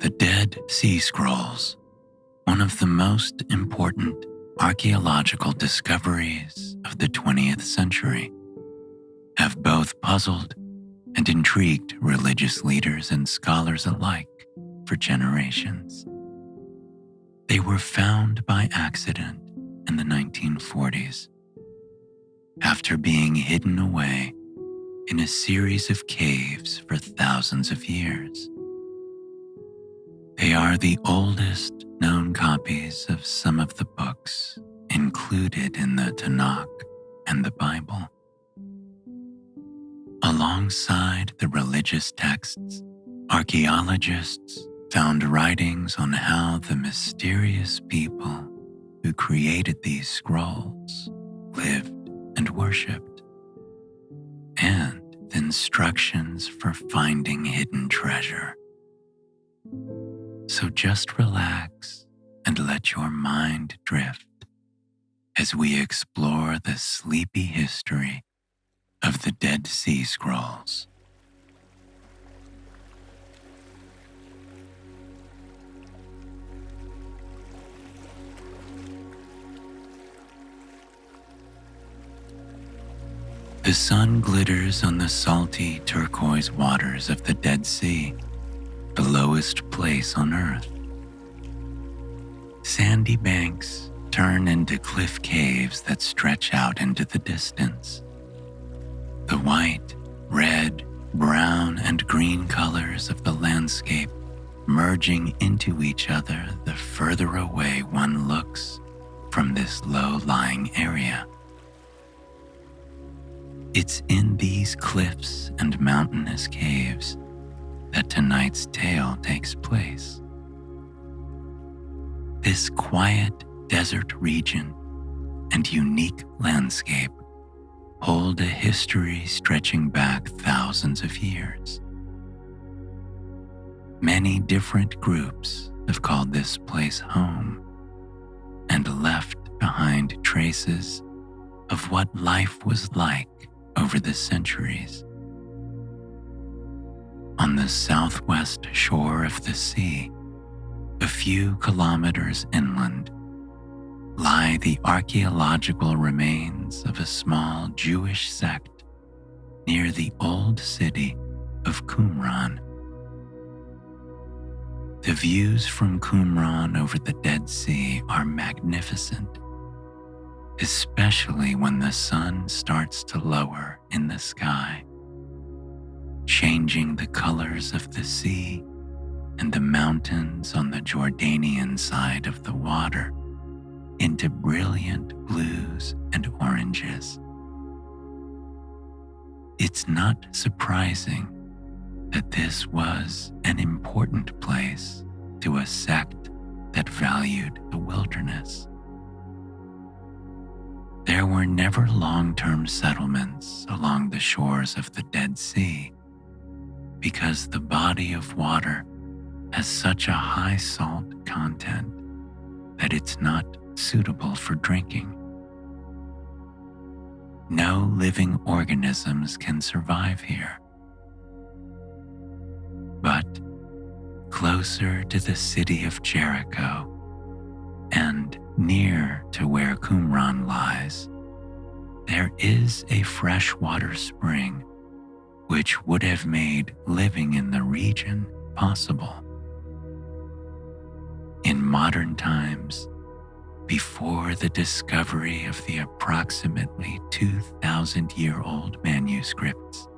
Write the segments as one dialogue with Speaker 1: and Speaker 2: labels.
Speaker 1: The Dead Sea Scrolls, one of the most important archaeological discoveries of the 20th century, have both puzzled and intrigued religious leaders and scholars alike for generations. They were found by accident in the 1940s, after being hidden away in a series of caves for thousands of years. They are the oldest known copies of some of the books included in the Tanakh and the Bible. Alongside the religious texts, archaeologists found writings on how the mysterious people who created these scrolls lived and worshipped, and the instructions for finding hidden treasure. So just relax and let your mind drift as we explore the sleepy history of the Dead Sea Scrolls. The sun glitters on the salty turquoise waters of the Dead Sea, the lowest place on Earth. Sandy banks turn into cliff caves that stretch out into the distance. The white, red, brown, and green colors of the landscape merging into each other the further away one looks from this low-lying area. It's in these cliffs and mountainous caves that tonight's tale takes place. This quiet desert region and unique landscape hold a history stretching back thousands of years. Many different groups have called this place home and left behind traces of what life was like over the centuries. On the southwest shore of the sea, a few kilometers inland, lie the archaeological remains of a small Jewish sect near the old city of Qumran. The views from Qumran over the Dead Sea are magnificent, especially when the sun starts to lower in the sky, changing the colors of the sea and the mountains on the Jordanian side of the water into brilliant blues and oranges. It's not surprising that this was an important place to a sect that valued the wilderness. There were never long-term settlements along the shores of the Dead Sea because the body of water has such a high salt content that it's not suitable for drinking. No living organisms can survive here. But closer to the city of Jericho and near to where Qumran lies, there is a freshwater spring which would have made living in the region possible. In modern times, before the discovery of the approximately 2,000-year-old manuscripts,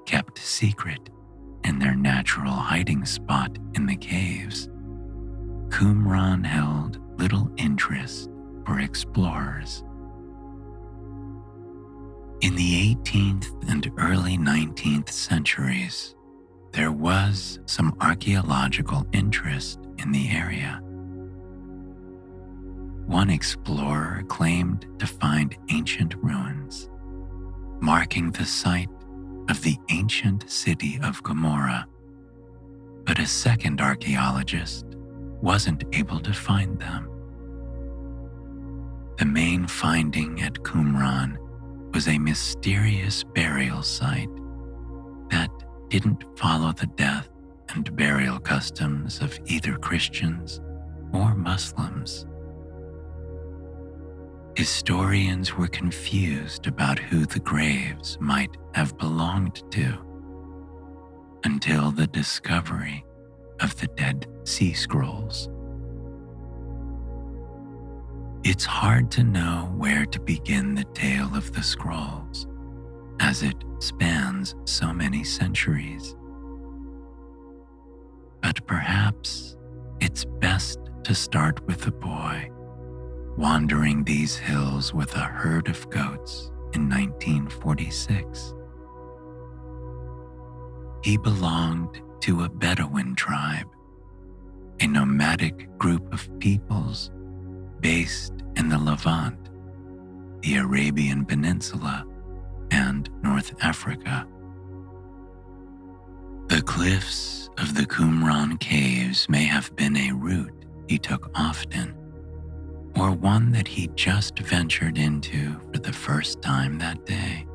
Speaker 1: kept secret in their natural hiding spot in the caves, Qumran held little interest for explorers. In the 18th and early 19th centuries, there was some archaeological interest in the area. One explorer claimed to find ancient ruins, marking the site of the ancient city of Gomorrah, but a second archaeologist wasn't able to find them. The main finding at Qumran was a mysterious burial site that didn't follow the death and burial customs of either Christians or Muslims. Historians were confused about who the graves might have belonged to until the discovery of the Dead Sea Scrolls. It's hard to know where to begin the tale of the scrolls, as it spans so many centuries. But perhaps it's best to start with a boy wandering these hills with a herd of goats in 1946. He belonged to a Bedouin tribe, a nomadic group of peoples based in the Levant, the Arabian Peninsula, and North Africa. The cliffs of the Qumran caves may have been a route he took often, or one that he just ventured into for the first time that day.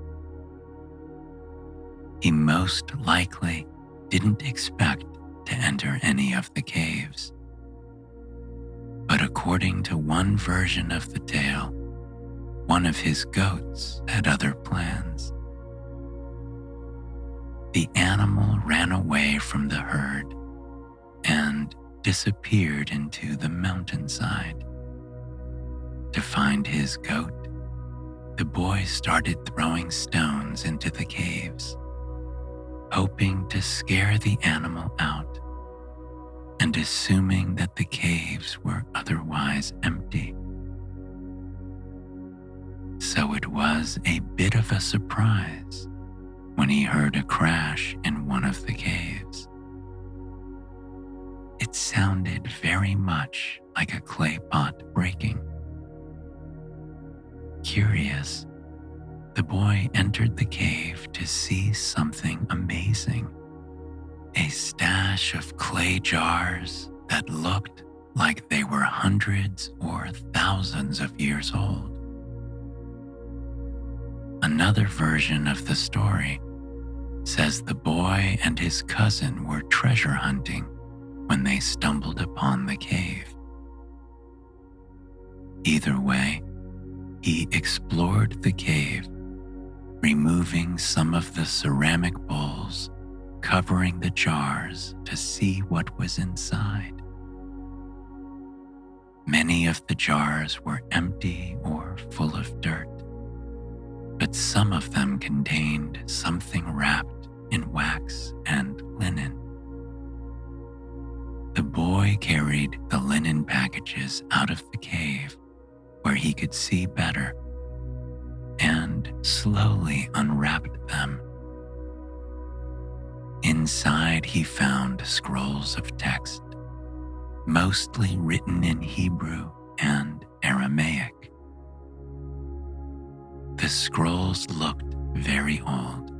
Speaker 1: He most likely didn't expect to enter any of the caves. But according to one version of the tale, one of his goats had other plans. The animal ran away from the herd and disappeared into the mountainside. To find his goat, the boy started throwing stones into the caves, hoping to scare the animal out and assuming that the caves were otherwise empty. So it was a bit of a surprise when he heard a crash in one of the caves. It sounded very much like a clay pot breaking. Curious, the boy entered the cave to see something amazing. A stash of clay jars that looked like they were hundreds or thousands of years old. Another version of the story says the boy and his cousin were treasure hunting when they stumbled upon the cave. Either way, he explored the cave, removing some of the ceramic bowls covering the jars to see what was inside. Many of the jars were empty or full of dirt, but some of them contained something wrapped in wax and linen. The boy carried the linen packages out of the cave where he could see better and slowly unwrapped them. Inside, he found scrolls of text, mostly written in Hebrew and Aramaic. The scrolls looked very old.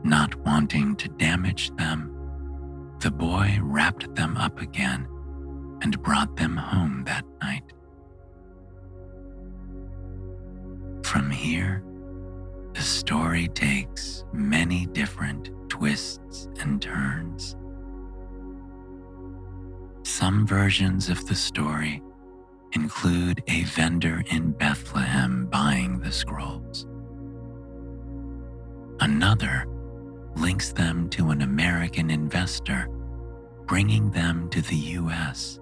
Speaker 1: Not wanting to damage them, the boy wrapped them up again and brought them home that night. From here, the story takes many different twists and turns. Some versions of the story include a vendor in Bethlehem buying the scrolls. Another links them to an American investor bringing them to the US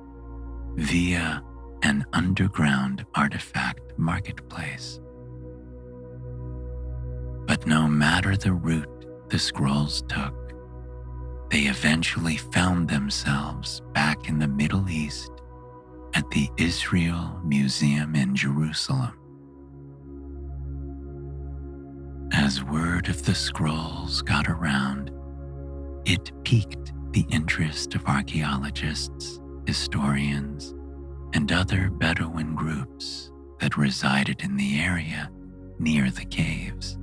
Speaker 1: via an underground artifact marketplace. But no matter the route the scrolls took, they eventually found themselves back in the Middle East at the Israel Museum in Jerusalem. As word of the scrolls got around, it piqued the interest of archaeologists, historians, and other Bedouin groups that resided in the area near the caves.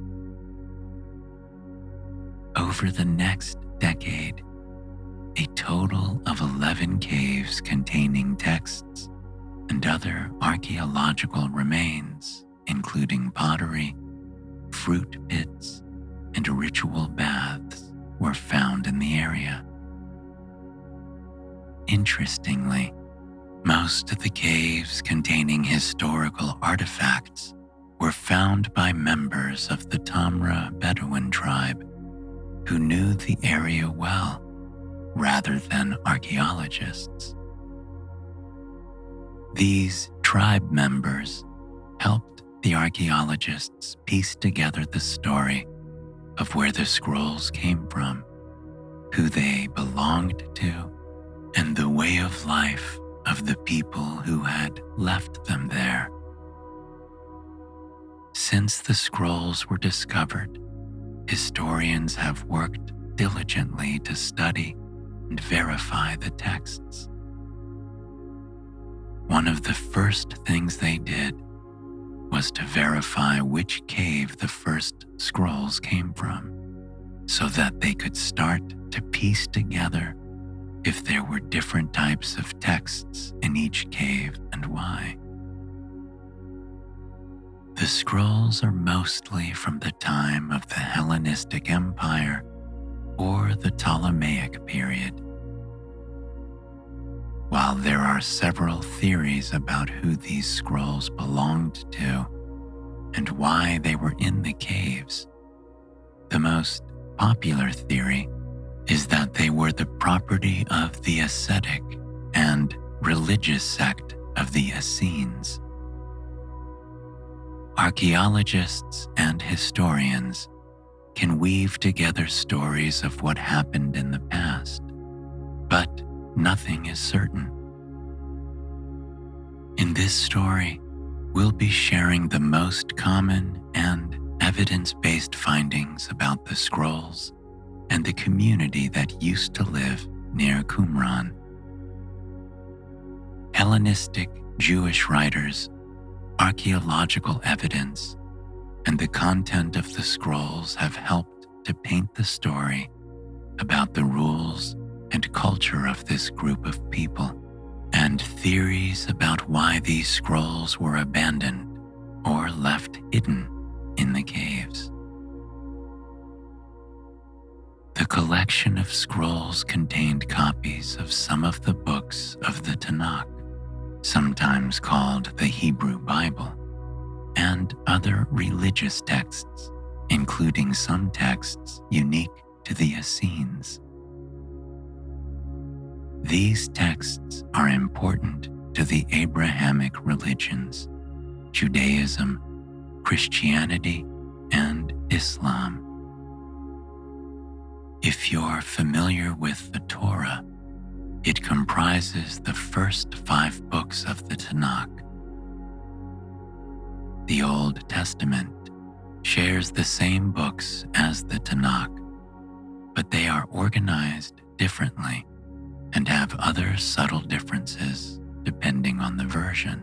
Speaker 1: Over the next decade, a total of 11 caves containing texts and other archaeological remains, including pottery, fruit pits, and ritual baths, were found in the area. Interestingly, most of the caves containing historical artifacts were found by members of the Tamra Bedouin tribe who knew the area well, rather than archaeologists. These tribe members helped the archaeologists piece together the story of where the scrolls came from, who they belonged to, and the way of life of the people who had left them there. Since the scrolls were discovered, historians have worked diligently to study and verify the texts. One of the first things they did was to verify which cave the first scrolls came from, so that they could start to piece together if there were different types of texts in each cave and why. The scrolls are mostly from the time of the Hellenistic Empire or the Ptolemaic period. While there are several theories about who these scrolls belonged to and why they were in the caves, the most popular theory is that they were the property of the ascetic and religious sect of the Essenes. Archaeologists and historians can weave together stories of what happened in the past, but nothing is certain. In this story, we'll be sharing the most common and evidence-based findings about the scrolls and the community that used to live near Qumran. Hellenistic Jewish writers, archaeological evidence, and the content of the scrolls have helped to paint the story about the rules and culture of this group of people, and theories about why these scrolls were abandoned or left hidden in the caves. The collection of scrolls contained copies of some of the books of the Tanakh, sometimes called the Hebrew Bible, and other religious texts, including some texts unique to the Essenes. These texts are important to the Abrahamic religions, Judaism, Christianity, and Islam. If you're familiar with the Torah, it comprises the first 5 books of the Tanakh. The Old Testament shares the same books as the Tanakh, but they are organized differently and have other subtle differences depending on the version.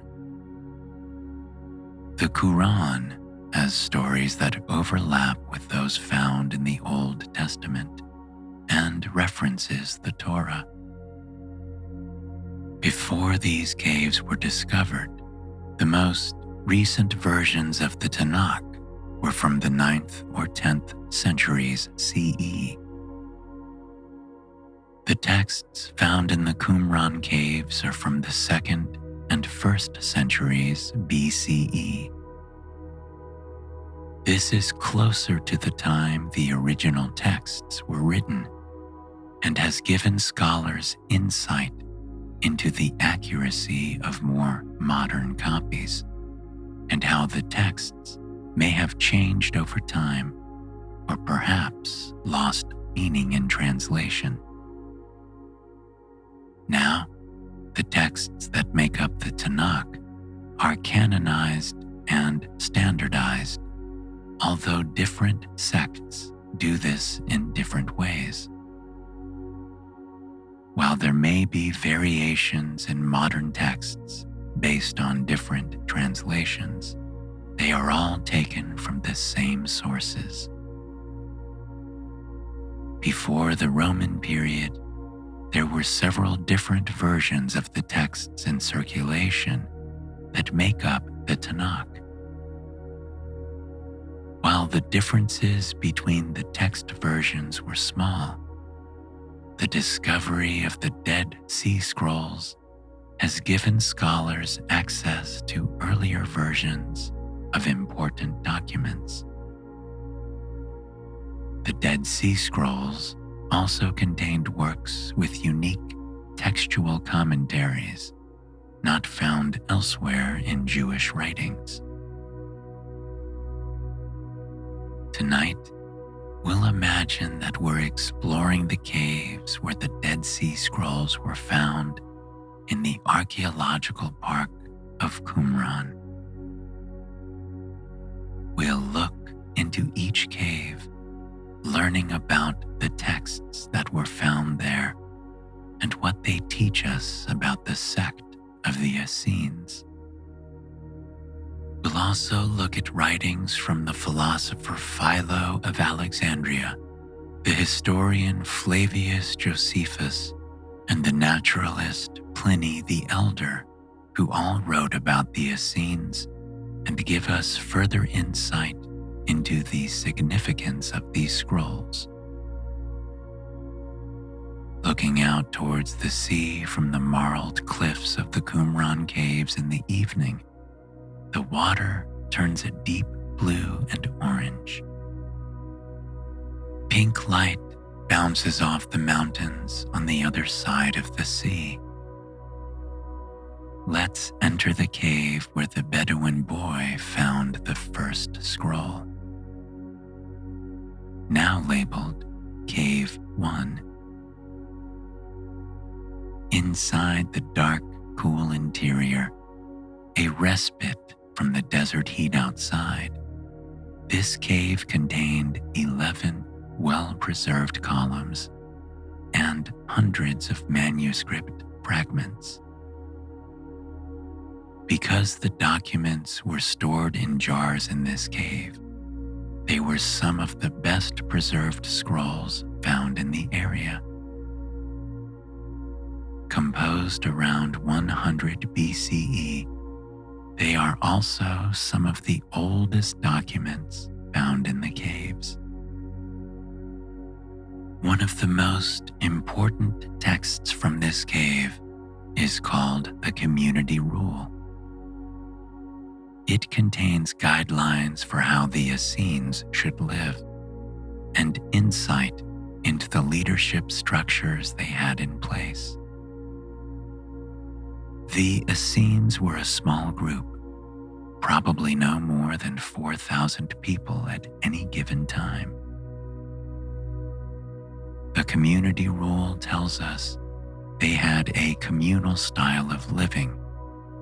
Speaker 1: The Quran has stories that overlap with those found in the Old Testament and references the Torah. Before these caves were discovered, the most recent versions of the Tanakh were from the 9th or 10th centuries CE. The texts found in the Qumran caves are from the 2nd and 1st centuries BCE. This is closer to the time the original texts were written and has given scholars insight into the accuracy of more modern copies and how the texts may have changed over time or perhaps lost meaning in translation. Now, the texts that make up the Tanakh are canonized and standardized, although different sects do this in different ways. While there may be variations in modern texts based on different translations, they are all taken from the same sources. Before the Roman period, there were several different versions of the texts in circulation that make up the Tanakh. While the differences between the text versions were small, the discovery of the Dead Sea Scrolls has given scholars access to earlier versions of important documents. The Dead Sea Scrolls also contained works with unique textual commentaries not found elsewhere in Jewish writings. Tonight, we'll imagine that we're exploring the caves where the Dead Sea Scrolls were found in the archaeological park of Qumran. We'll look into each cave, learning about the texts that were found there and what they teach us about the sect of the Essenes. We'll also look at writings from the philosopher Philo of Alexandria, the historian Flavius Josephus, and the naturalist Pliny the Elder, who all wrote about the Essenes and give us further insight into the significance of these scrolls. Looking out towards the sea from the marled cliffs of the Qumran caves in the evening, the water turns a deep blue and orange. Pink light bounces off the mountains on the other side of the sea. Let's enter the cave where the Bedouin boy found the first scroll, now labeled Cave 1. Inside the dark, cool interior, a respite from the desert heat outside, this cave contained 11 well-preserved columns and hundreds of manuscript fragments. Because the documents were stored in jars in this cave, they were some of the best preserved scrolls found in the area. Composed around 100 BCE, they are also some of the oldest documents found in the caves. One of the most important texts from this cave is called the Community Rule. It contains guidelines for how the Essenes should live and insight into the leadership structures they had in place. The Essenes were a small group, probably no more than 4,000 people at any given time. The Community Rule tells us they had a communal style of living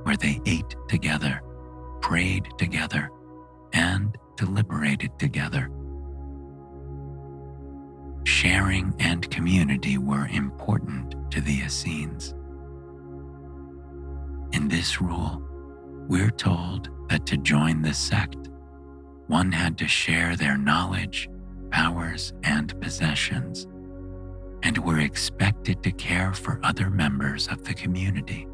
Speaker 1: where they ate together, prayed together, and deliberated together. Sharing and community were important to the Essenes. In this rule, we're told that to join the sect, one had to share their knowledge, powers, and possessions, and were expected to care for other members of the community.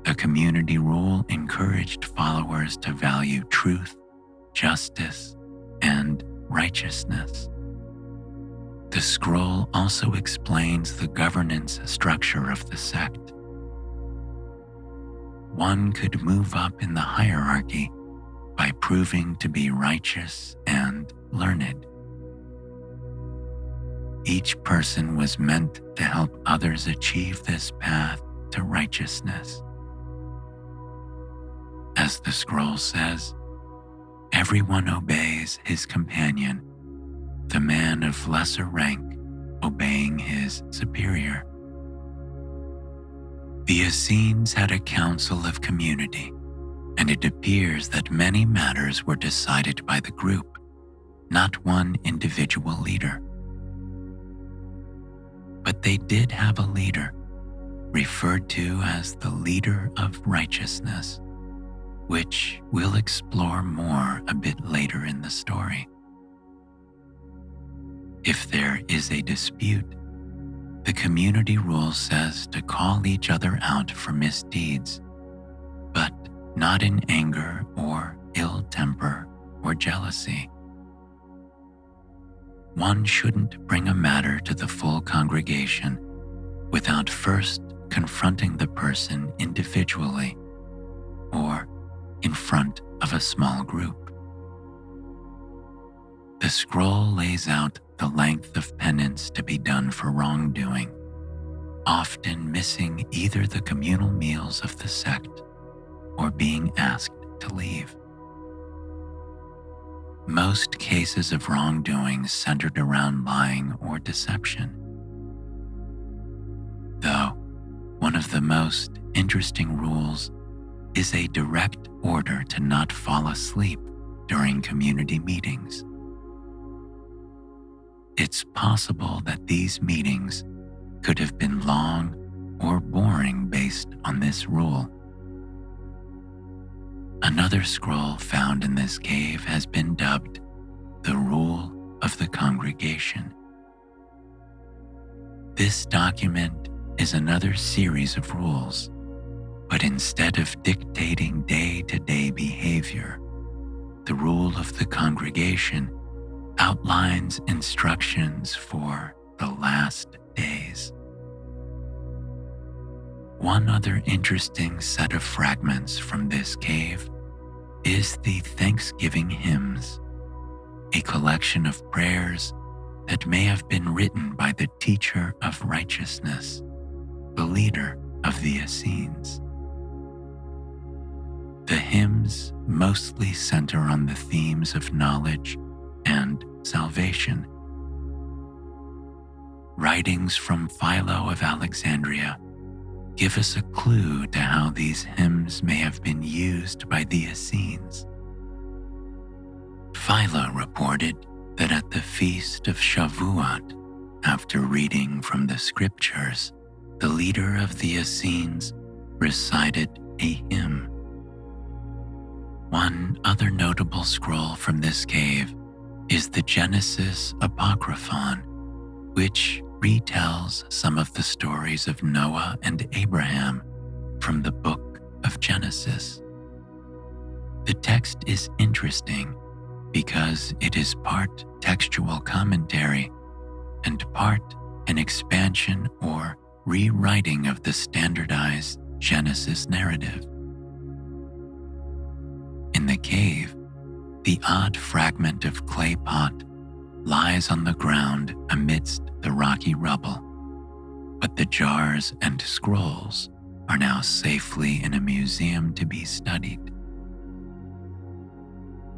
Speaker 1: The Community Rule encouraged followers to value truth, justice, and righteousness. The scroll also explains the governance structure of the sect. One could move up in the hierarchy by proving to be righteous and learned. Each person was meant to help others achieve this path to righteousness. As the scroll says, everyone obeys his companion, the man of lesser rank obeying his superior. The Essenes had a council of community, and it appears that many matters were decided by the group, not one individual leader. But they did have a leader, referred to as the leader of righteousness, which we'll explore more a bit later in the story. If there is a dispute, the Community Rule says to call each other out for misdeeds, but not in anger or ill temper or jealousy. One shouldn't bring a matter to the full congregation without first confronting the person individually or in front of a small group. The scroll lays out the length of penance to be done for wrongdoing, often missing either the communal meals of the sect or being asked to leave. Most cases of wrongdoing centered around lying or deception. Though, one of the most interesting rules is a direct order to not fall asleep during community meetings. It's possible that these meetings could have been long or boring based on this rule. Another scroll found in this cave has been dubbed the Rule of the Congregation. This document is another series of rules, but instead of dictating day-to-day behavior, the Rule of the Congregation outlines instructions for the last days. One other interesting set of fragments from this cave is the Thanksgiving Hymns, a collection of prayers that may have been written by the teacher of righteousness, the leader of the Essenes. The hymns mostly center on the themes of knowledge and salvation. Writings from Philo of Alexandria give us a clue to how these hymns may have been used by the Essenes. Philo reported that at the feast of Shavuot, after reading from the scriptures, the leader of the Essenes recited a hymn. One other notable scroll from this cave is the Genesis Apocryphon, which retells some of the stories of Noah and Abraham from the book of Genesis. The text is interesting because it is part textual commentary and part an expansion or rewriting of the standardized Genesis narrative. In the cave, the odd fragment of clay pot lies on the ground amidst the rocky rubble, but the jars and scrolls are now safely in a museum to be studied.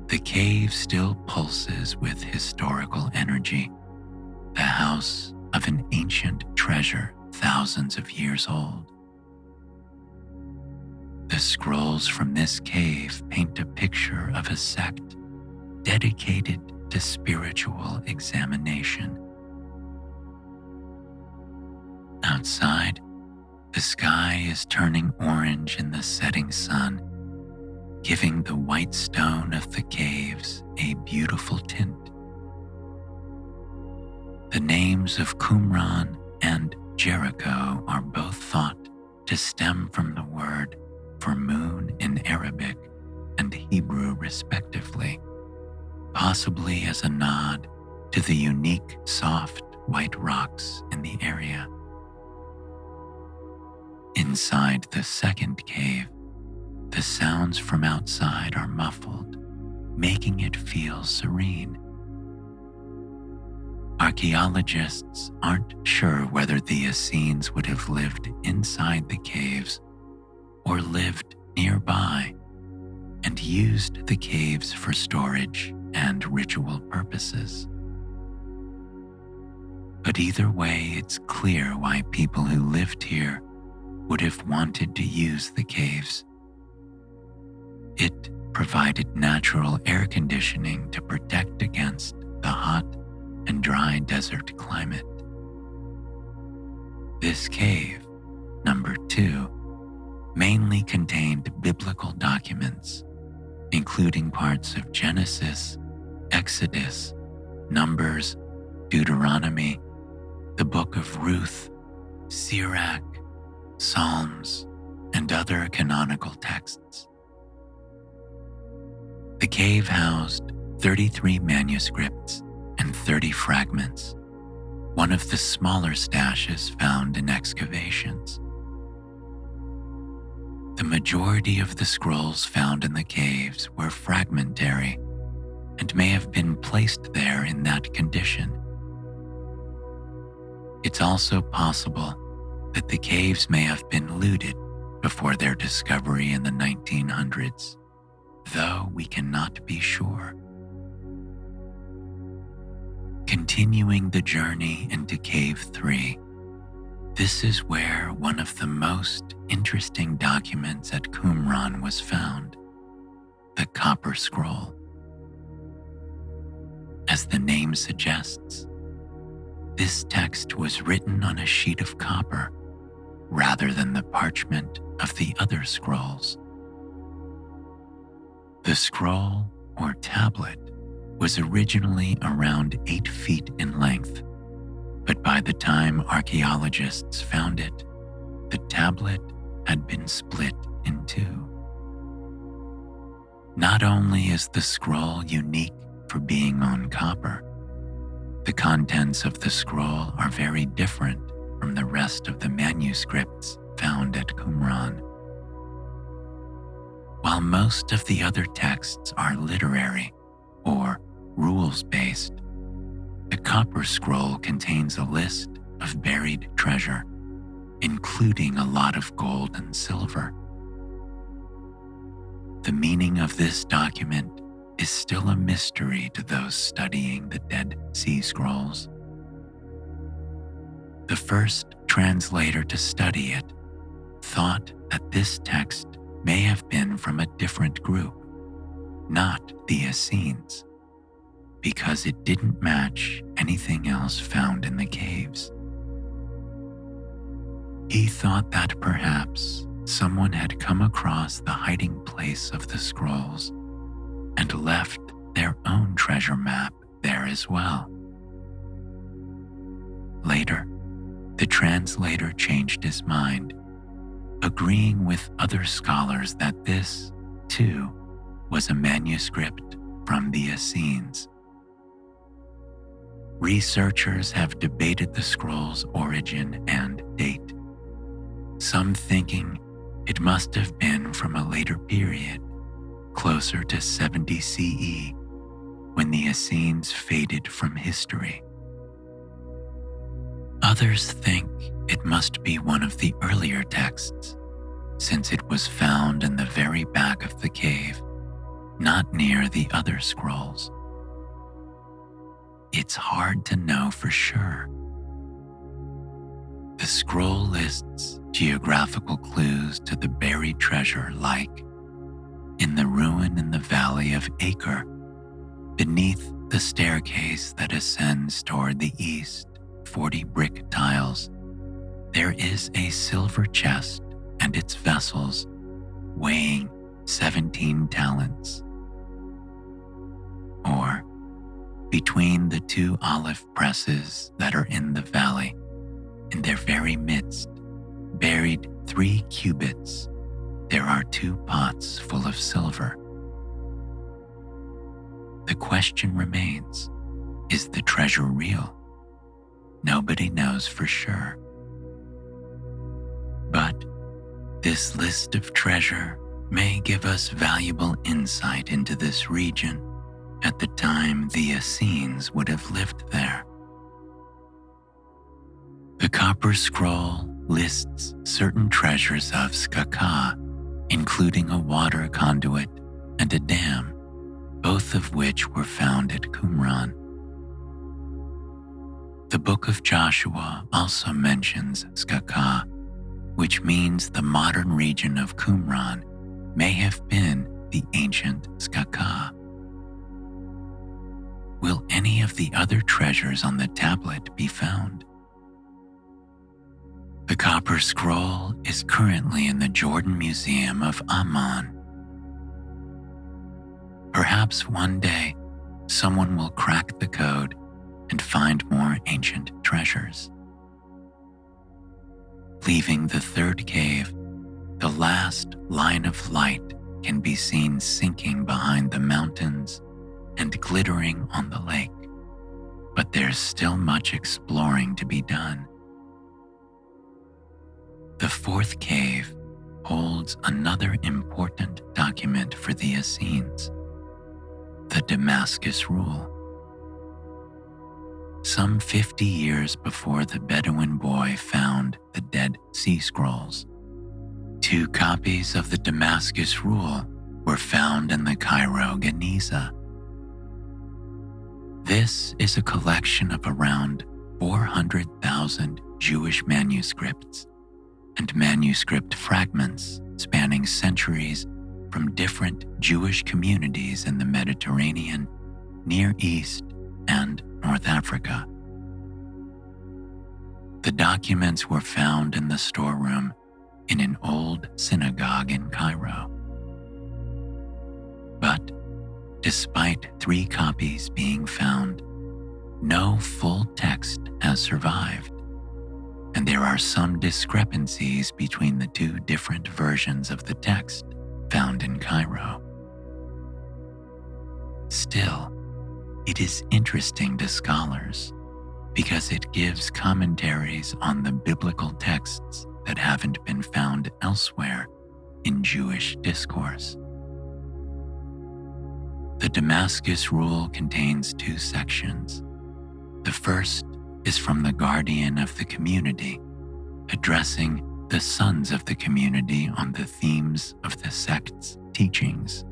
Speaker 1: The cave still pulses with historical energy, the house of an ancient treasure thousands of years old. The scrolls from this cave paint a picture of a sect dedicated to spiritual examination. Outside, the sky is turning orange in the setting sun, giving the white stone of the caves a beautiful tint. The names of Qumran and Jericho are both thought to stem from the word for moon in Arabic and Hebrew respectively, possibly as a nod to the unique soft white rocks in the area. Inside the second cave, the sounds from outside are muffled, making it feel serene. Archaeologists aren't sure whether the Essenes would have lived inside the caves or lived nearby and used the caves for storage and ritual purposes. But either way, it's clear why people who lived here would have wanted to use the caves. It provided natural air conditioning to protect against the hot and dry desert climate. This cave, number 2, mainly contained biblical documents, including parts of Genesis, Exodus, Numbers, Deuteronomy, the Book of Ruth, Sirach, Psalms, and other canonical texts. The cave housed 33 manuscripts and 30 fragments, one of the smaller stashes found in excavations. The majority of the scrolls found in the caves were fragmentary and may have been placed there in that condition. It's also possible that the caves may have been looted before their discovery in the 1900s, though we cannot be sure. Continuing the journey into Cave 3, this is where one of the most interesting documents at Qumran was found, the Copper Scroll. As the name suggests, this text was written on a sheet of copper rather than the parchment of the other scrolls. The scroll, or tablet, was originally around 8 feet in length, but by the time archaeologists found it, the tablet had been split in two. Not only is the scroll unique for being on copper, the contents of the scroll are very different from the rest of the manuscripts found at Qumran. While most of the other texts are literary or rules-based, the Copper Scroll contains a list of buried treasure, including a lot of gold and silver. The meaning of this document is still a mystery to those studying the Dead Sea Scrolls. The first translator to study it thought that this text may have been from a different group, not the Essenes, because it didn't match anything else found in the caves. He thought that perhaps someone had come across the hiding place of the scrolls and left their own treasure map there as well. Later, the translator changed his mind, agreeing with other scholars that this, too, was a manuscript from the Essenes. Researchers have debated the scroll's origin and date, some thinking it must have been from a later period, closer to 70 CE, when the Essenes faded from history. Others think it must be one of the earlier texts, since it was found in the very back of the cave, not near the other scrolls. It's hard to know for sure. The scroll lists geographical clues to the buried treasure, like in the ruin in the valley of Acre, beneath the staircase that ascends toward the east, 40 brick tiles, there is a silver chest and its vessels weighing 17 talents. Or, between the 2 olive presses that are in the valley, in their very midst, buried 3 cubits, there are 2 pots full of silver. The question remains, is the treasure real? Nobody knows for sure. But this list of treasure may give us valuable insight into this region at the time the Essenes would have lived there. The Copper Scroll lists certain treasures of Skaka, including a water conduit and a dam, both of which were found at Qumran. The Book of Joshua also mentions Skaka, which means the modern region of Qumran may have been the ancient Skaka. Will any of the other treasures on the tablet be found? The Copper Scroll is currently in the Jordan Museum of Amman. Perhaps one day, someone will crack the code and find more ancient treasures. Leaving the third cave, the last line of light can be seen sinking behind the mountains and glittering on the lake, but there's still much exploring to be done. The fourth cave holds another important document for the Essenes, the Damascus Rule. Some 50 years before the Bedouin boy found the Dead Sea Scrolls, 2 copies of the Damascus Rule were found in the Cairo Geniza. This is a collection of around 400,000 Jewish manuscripts and manuscript fragments spanning centuries from different Jewish communities in the Mediterranean, Near East, and North Africa. The documents were found in the storeroom in an old synagogue in Cairo. But despite 3 copies being found, no full text has survived, and there are some discrepancies between the 2 different versions of the text found in Cairo. Still, it is interesting to scholars because it gives commentaries on the biblical texts that haven't been found elsewhere in Jewish discourse. The Damascus Rule contains 2 sections. The first is from the guardian of the community, addressing the sons of the community on the themes of the sect's teachings.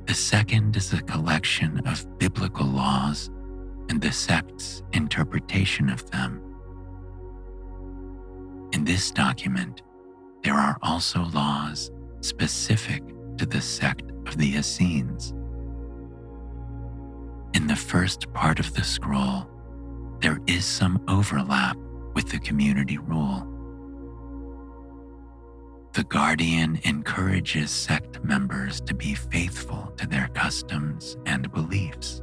Speaker 1: The second is a collection of biblical laws and the sect's interpretation of them. In this document, there are also laws specific to the sect of the Essenes. In the first part of the scroll, there is some overlap with the community rule. The guardian encourages sect members to be faithful to their customs and beliefs.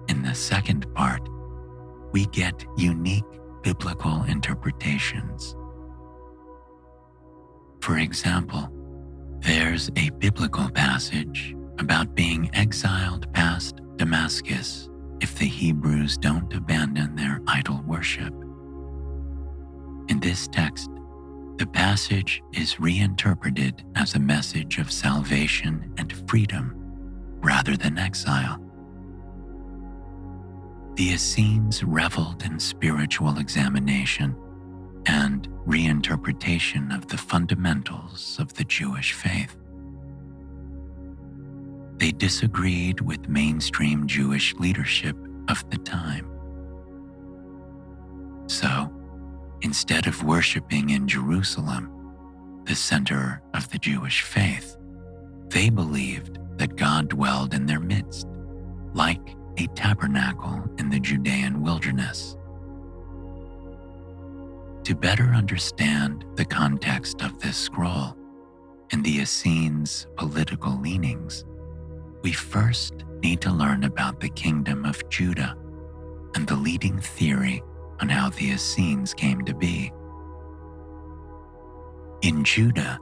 Speaker 1: In the second part, we get unique biblical interpretations. For example, there's a biblical passage about being exiled past Damascus if the Hebrews don't abandon their idol worship. In this text, the passage is reinterpreted as a message of salvation and freedom rather than exile. The Essenes reveled in spiritual examination and reinterpretation of the fundamentals of the Jewish faith. They disagreed with mainstream Jewish leadership of the time. So, instead of worshiping in Jerusalem, the center of the Jewish faith, they believed that God dwelled in their midst, like a tabernacle in the Judean wilderness. To better understand the context of this scroll and the Essenes' political leanings, we first need to learn about the kingdom of Judah and the leading theory on how the Essenes came to be. In Judah,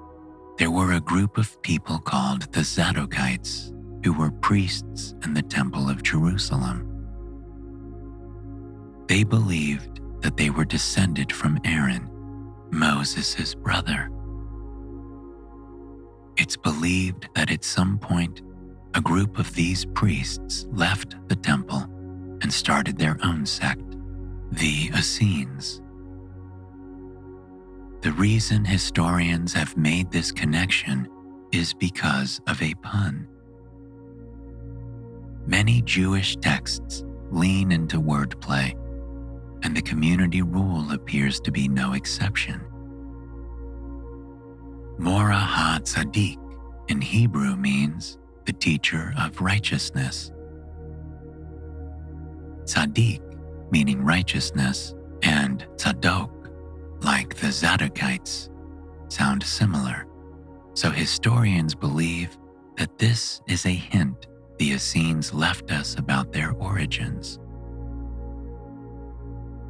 Speaker 1: there were a group of people called the Zadokites, who were priests in the Temple of Jerusalem. They believed that they were descended from Aaron, Moses' brother. It's believed that at some point, a group of these priests left the temple and started their own sect, the Essenes. The reason historians have made this connection is because of a pun. Many Jewish texts lean into wordplay, and the community rule appears to be no exception. Morah HaTzadik in Hebrew means the teacher of righteousness. Tzaddik, meaning righteousness, and Tzadok, like the Zadokites, sound similar, so historians believe that this is a hint the Essenes left us about their origins.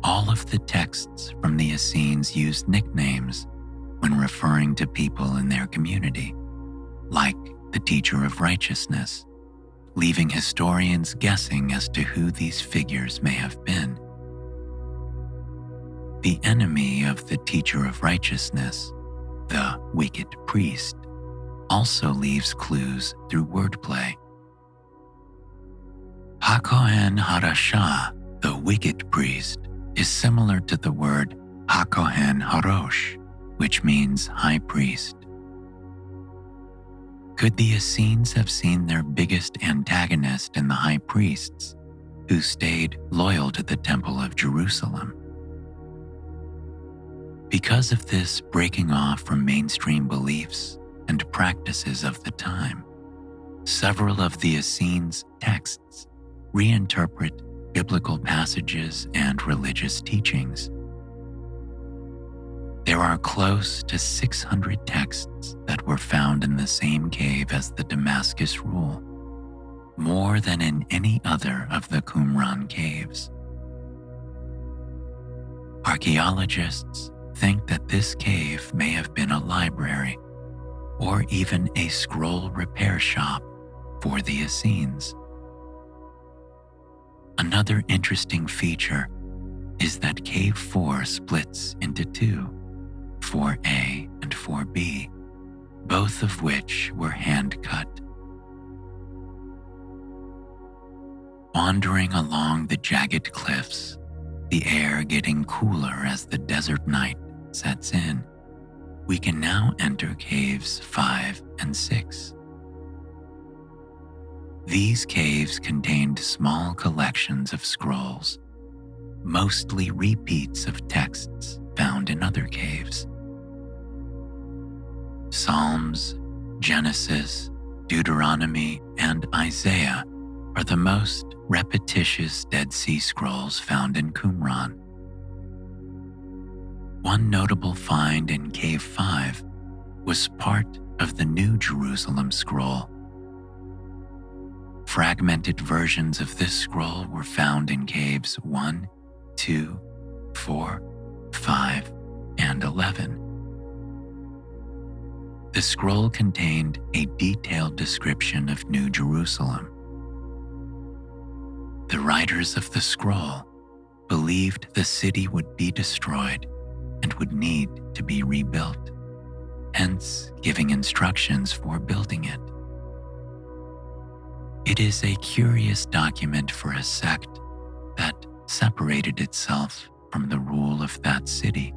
Speaker 1: All of the texts from the Essenes use nicknames when referring to people in their community, like the teacher of righteousness, leaving historians guessing as to who these figures may have been. The enemy of the teacher of righteousness, the wicked priest, also leaves clues through wordplay. HaKohen HaRasha, the wicked priest, is similar to the word HaKohen HaRosh, which means high priest. Could the Essenes have seen their biggest antagonist in the high priests, who stayed loyal to the Temple of Jerusalem? Because of this breaking off from mainstream beliefs and practices of the time, several of the Essenes' texts reinterpret biblical passages and religious teachings. There are close to 600 texts that were found in the same cave as the Damascus Rule, more than in any other of the Qumran caves. Archaeologists think that this cave may have been a library or even a scroll repair shop for the Essenes. Another interesting feature is that Cave 4 splits into two, 4A and 4B, both of which were hand-cut. Wandering along the jagged cliffs, the air getting cooler as the desert night sets in, we can now enter caves 5 and 6. These caves contained small collections of scrolls, mostly repeats of texts found in other caves. Psalms, Genesis, Deuteronomy, and Isaiah are the most repetitious Dead Sea Scrolls found in Qumran. One notable find in Cave 5 was part of the New Jerusalem scroll. Fragmented versions of this scroll were found in caves 1, 2, 4, 5, and 11. The scroll contained a detailed description of New Jerusalem. The writers of the scroll believed the city would be destroyed and would need to be rebuilt, hence giving instructions for building it. It is a curious document for a sect that separated itself from the rule of that city.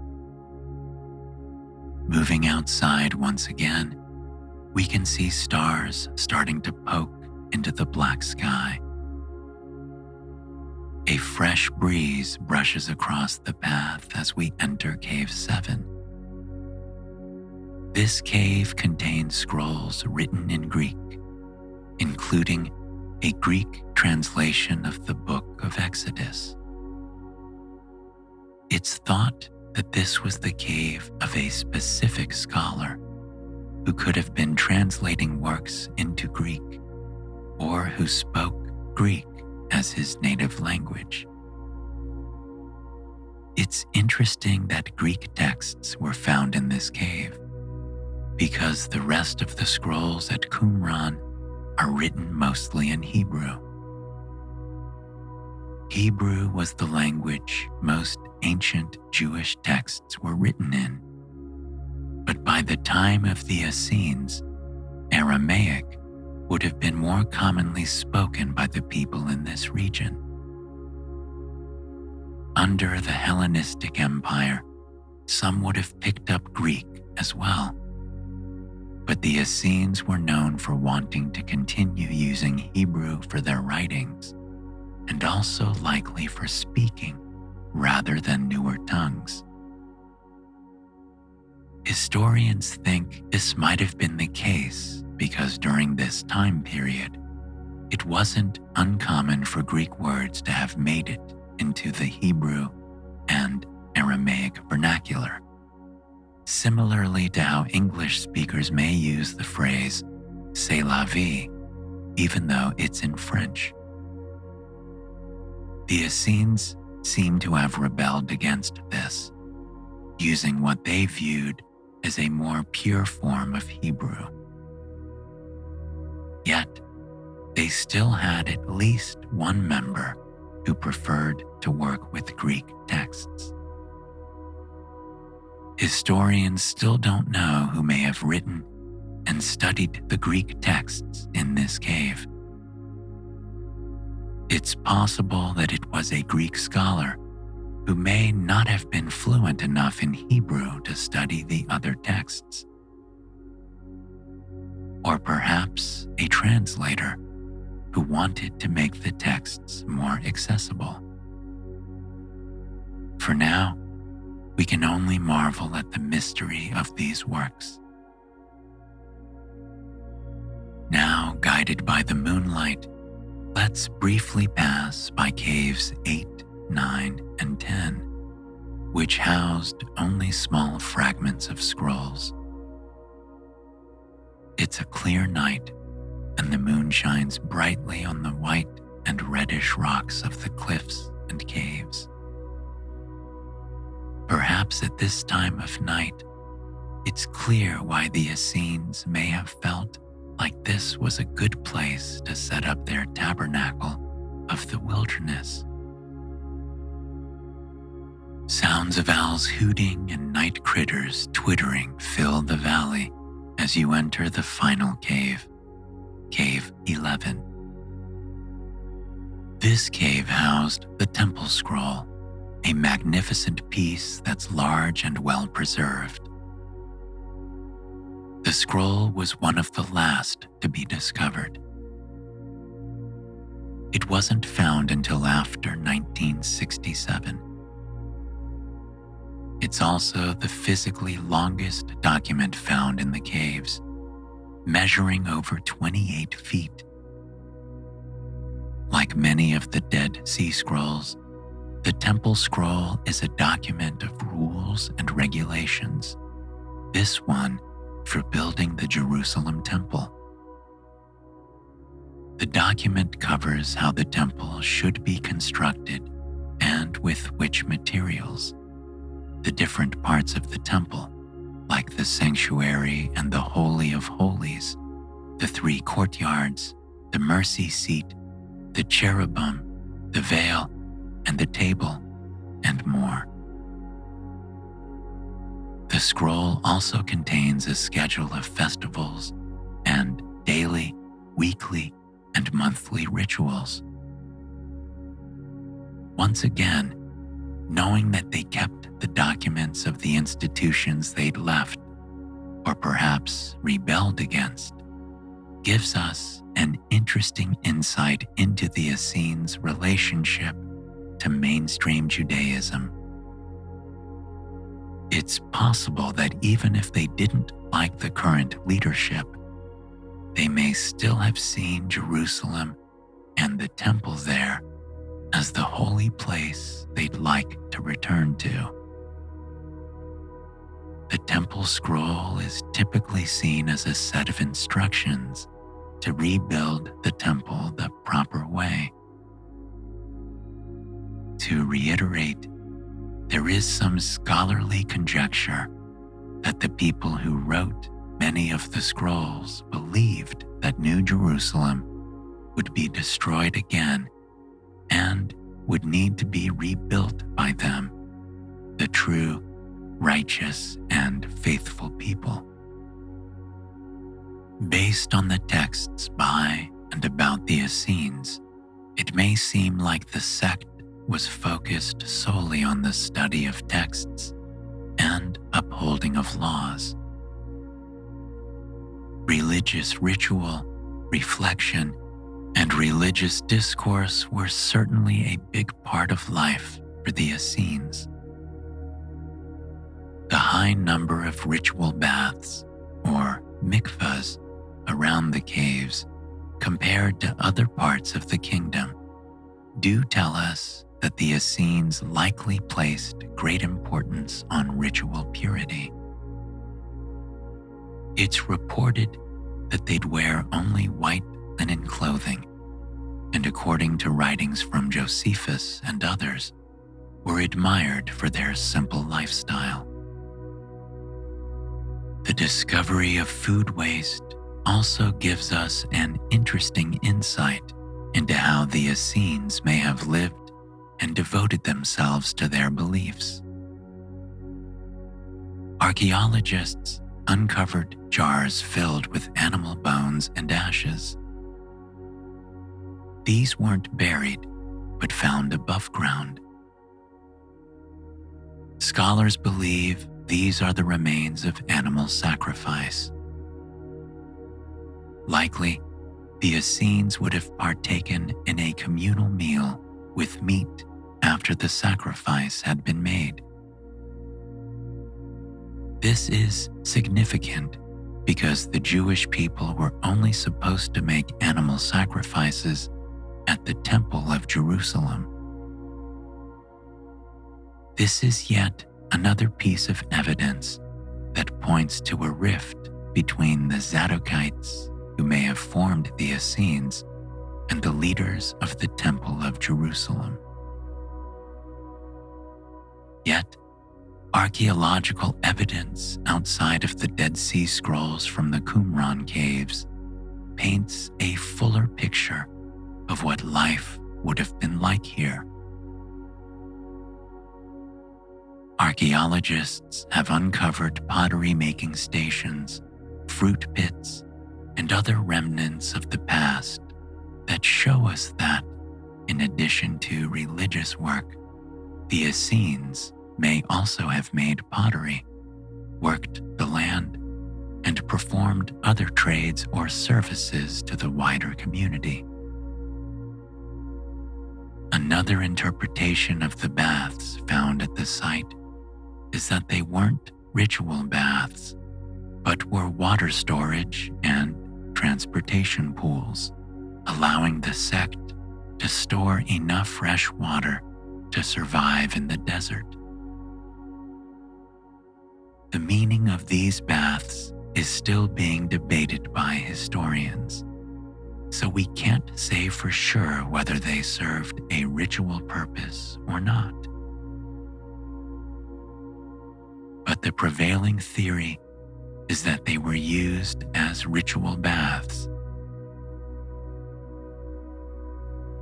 Speaker 1: Moving outside once again, we can see stars starting to poke into the black sky. A fresh breeze brushes across the path as we enter Cave 7. This cave contains scrolls written in Greek, including a Greek translation of the Book of Exodus. It's thought that this was the cave of a specific scholar who could have been translating works into Greek or who spoke Greek as his native language. It's interesting that Greek texts were found in this cave because the rest of the scrolls at Qumran are written mostly in Hebrew. Hebrew was the language most ancient Jewish texts were written in, but by the time of the Essenes, Aramaic would have been more commonly spoken by the people in this region. Under the Hellenistic Empire, some would have picked up Greek as well, but the Essenes were known for wanting to continue using Hebrew for their writings, and also likely for speaking rather than newer tongues. Historians think this might have been the case because during this time period, it wasn't uncommon for Greek words to have made it into the Hebrew and Aramaic vernacular, similarly to how English speakers may use the phrase "c'est la vie," even though it's in French. The Essenes seem to have rebelled against this, using what they viewed as a more pure form of Hebrew. Yet, they still had at least one member who preferred to work with Greek texts. Historians still don't know who may have written and studied the Greek texts in this cave. It's possible that it was a Greek scholar who may not have been fluent enough in Hebrew to study the other texts. Or perhaps a translator who wanted to make the texts more accessible. For now, we can only marvel at the mystery of these works. Now, guided by the moonlight, let's briefly pass by caves 8, 9, and 10, which housed only small fragments of scrolls. It's a clear night, and the moon shines brightly on the white and reddish rocks of the cliffs and caves. Perhaps at this time of night, it's clear why the Essenes may have felt like this was a good place to set up their tabernacle of the wilderness. Sounds of owls hooting and night critters twittering fill the valley as you enter the final cave, Cave 11. This cave housed the Temple Scroll, a magnificent piece that's large and well preserved. The scroll was one of the last to be discovered. It wasn't found until after 1967. It's also the physically longest document found in the caves, measuring over 28 feet. Like many of the Dead Sea Scrolls, the Temple Scroll is a document of rules and regulations, this one for building the Jerusalem Temple. The document covers how the temple should be constructed and with which materials. The different parts of the temple, like the sanctuary and the Holy of Holies, the 3 courtyards, the mercy seat, the cherubim, the veil, and the table, and more. The scroll also contains a schedule of festivals and daily, weekly, and monthly rituals. Once again, knowing that they kept the documents of the institutions they'd left, or perhaps rebelled against, gives us an interesting insight into the Essenes' relationship to mainstream Judaism. It's possible that even if they didn't like the current leadership, they may still have seen Jerusalem and the temple there as the holy place they'd like to return to. The Temple Scroll is typically seen as a set of instructions to rebuild the temple the proper way. To reiterate, there is some scholarly conjecture that the people who wrote many of the scrolls believed that New Jerusalem would be destroyed again and would need to be rebuilt by them, the true, righteous, and faithful people. Based on the texts by and about the Essenes, it may seem like the sect was focused solely on the study of texts and upholding of laws. Religious ritual, reflection, and religious discourse were certainly a big part of life for the Essenes. The high number of ritual baths, or mikvahs, around the caves, compared to other parts of the kingdom, do tell us that the Essenes likely placed great importance on ritual purity. It's reported that they'd wear only white linen clothing, and according to writings from Josephus and others, were admired for their simple lifestyle. The discovery of food waste also gives us an interesting insight into how the Essenes may have lived and devoted themselves to their beliefs. Archaeologists uncovered jars filled with animal bones and ashes. These weren't buried, but found above ground. Scholars believe these are the remains of animal sacrifice. Likely, the Essenes would have partaken in a communal meal with meat after the sacrifice had been made. This is significant because the Jewish people were only supposed to make animal sacrifices at the Temple of Jerusalem. This is yet another piece of evidence that points to a rift between the Zadokites, who may have formed the Essenes, and the leaders of the Temple of Jerusalem. Yet, archaeological evidence outside of the Dead Sea Scrolls from the Qumran caves paints a fuller picture of what life would have been like here. Archaeologists have uncovered pottery-making stations, fruit pits, and other remnants of the past that show us that, in addition to religious work, the Essenes may also have made pottery, worked the land, and performed other trades or services to the wider community. Another interpretation of the baths found at the site is that they weren't ritual baths, but were water storage and transportation pools, allowing the sect to store enough fresh water to survive in the desert. The meaning of these baths is still being debated by historians, so we can't say for sure whether they served a ritual purpose or not. But the prevailing theory is that they were used as ritual baths.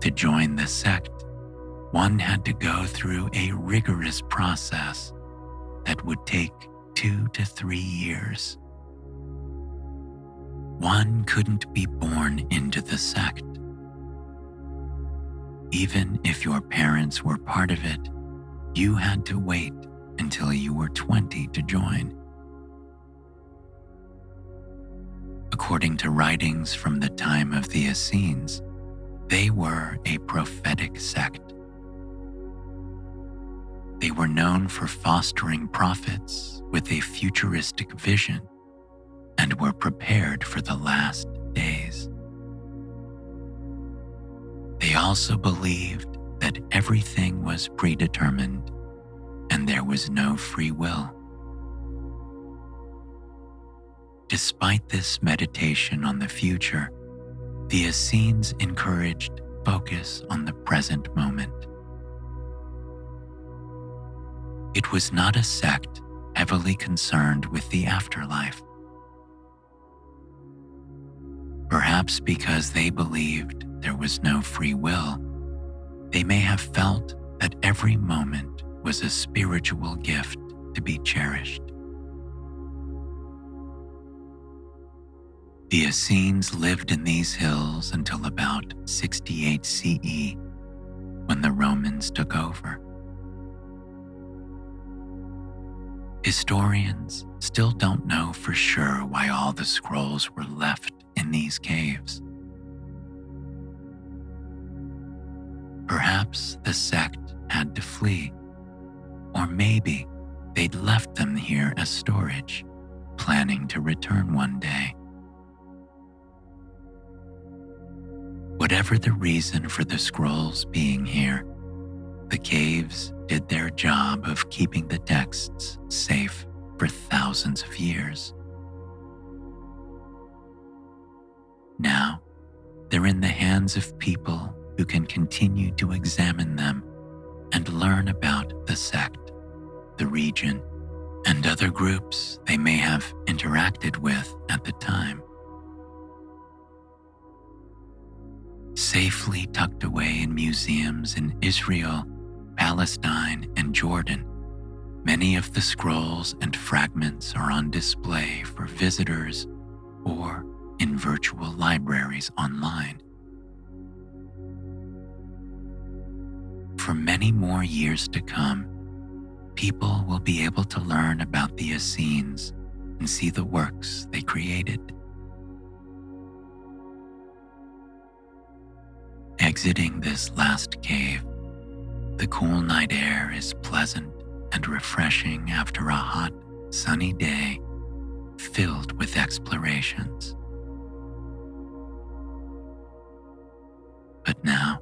Speaker 1: To join the sect, one had to go through a rigorous process that would take 2 to 3 years. One couldn't be born into the sect. Even if your parents were part of it, you had to wait until you were 20 to join. According to writings from the time of the Essenes, they were a prophetic sect. They were known for fostering prophets with a futuristic vision and were prepared for the last days. They also believed that everything was predetermined and there was no free will. Despite this meditation on the future, the Essenes encouraged focus on the present moment. It was not a sect heavily concerned with the afterlife. Perhaps because they believed there was no free will, they may have felt that every moment was a spiritual gift to be cherished. The Essenes lived in these hills until about 68 CE, when the Romans took over. Historians still don't know for sure why all the scrolls were left in these caves. Perhaps the sect had to flee, or maybe they'd left them here as storage, planning to return one day. Whatever the reason for the scrolls being here, the caves did their job of keeping the texts safe for thousands of years. Now, they're in the hands of people who can continue to examine them and learn about the sect, the region, and other groups they may have interacted with at the time. Safely tucked away in museums in Israel, Palestine, and Jordan, many of the scrolls and fragments are on display for visitors or in virtual libraries online. For many more years to come, people will be able to learn about the Essenes and see the works they created. Exiting this last cave, the cool night air is pleasant and refreshing after a hot, sunny day filled with explorations. But now,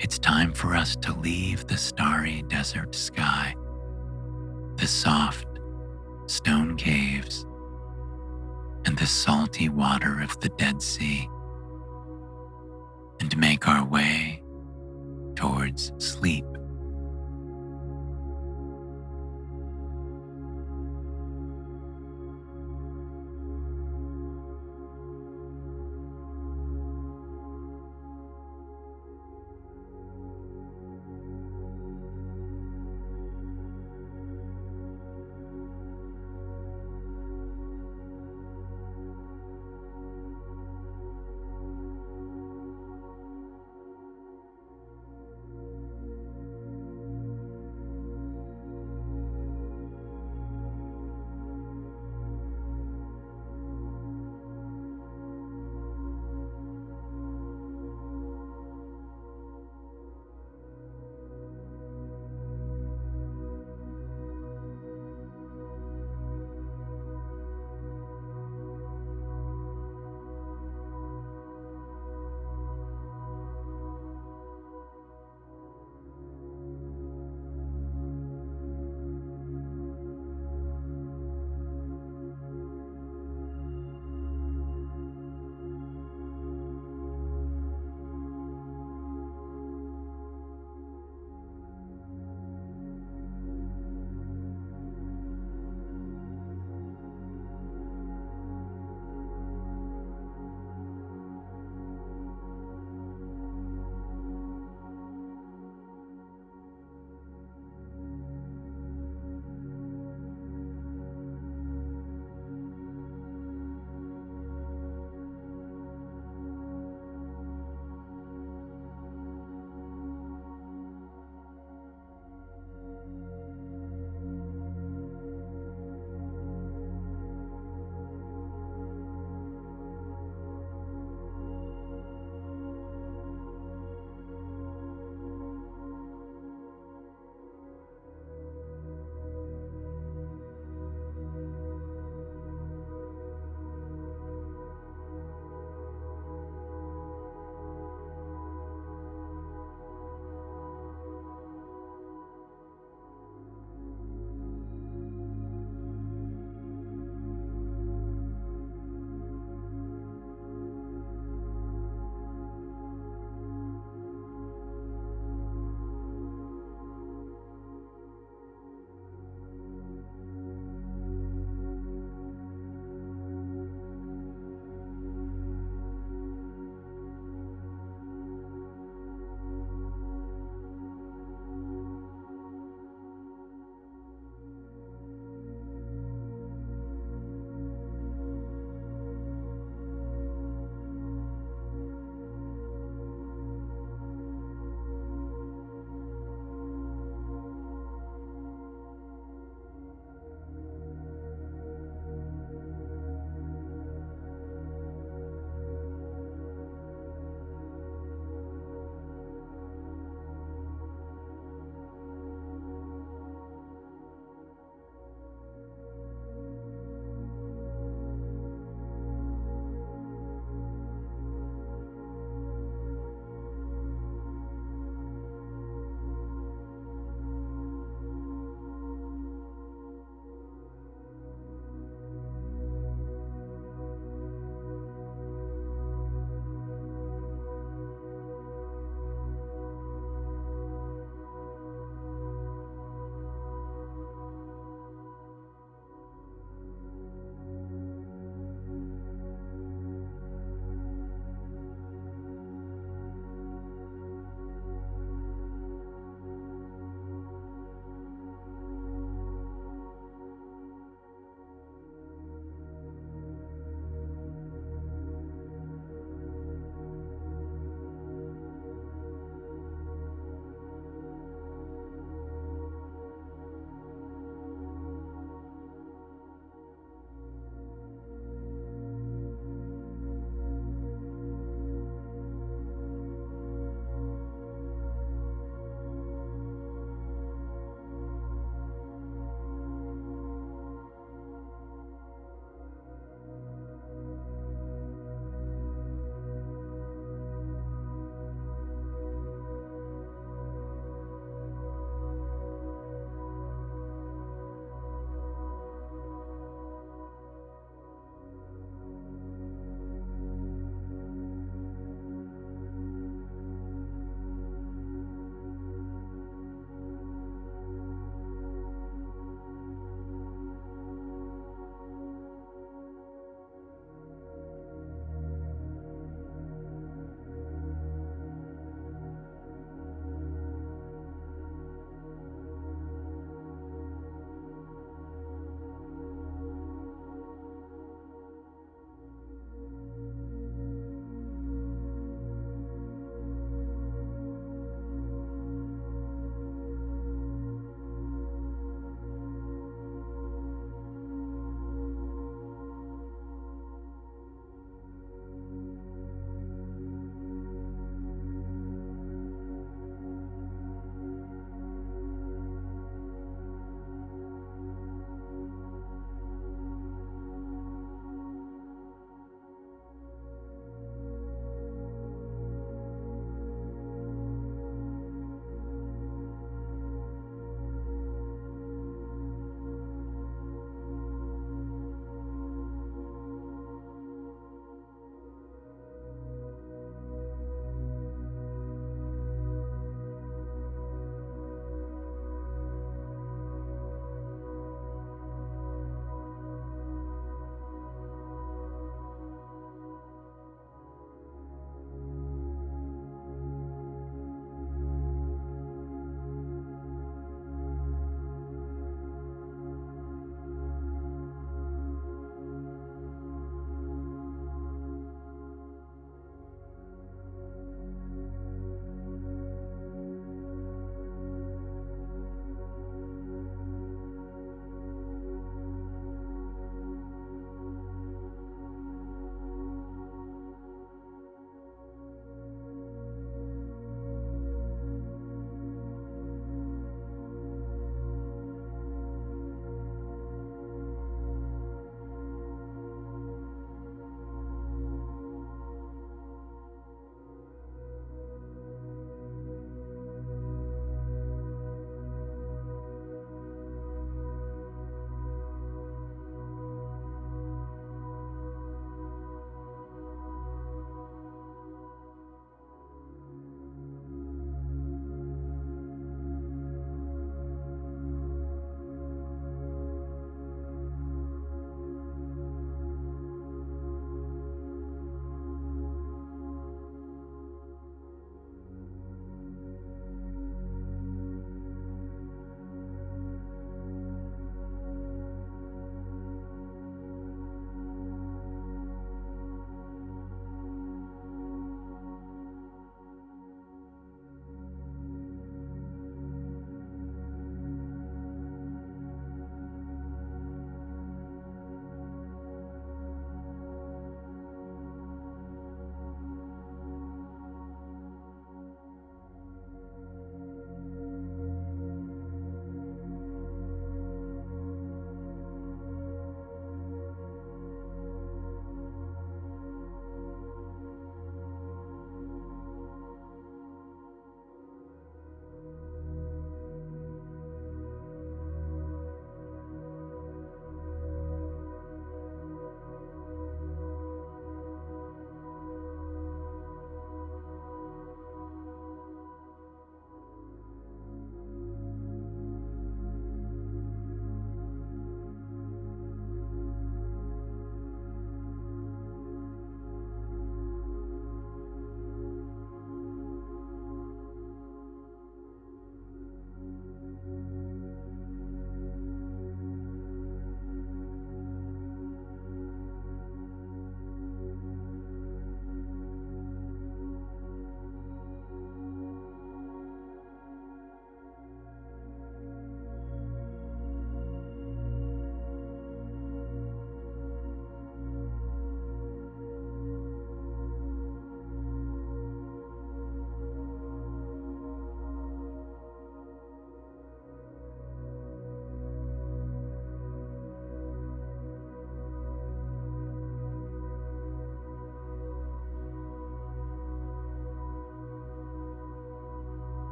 Speaker 1: it's time for us to leave the starry desert sky, the soft stone caves, and the salty water of the Dead Sea, and make our way towards sleep.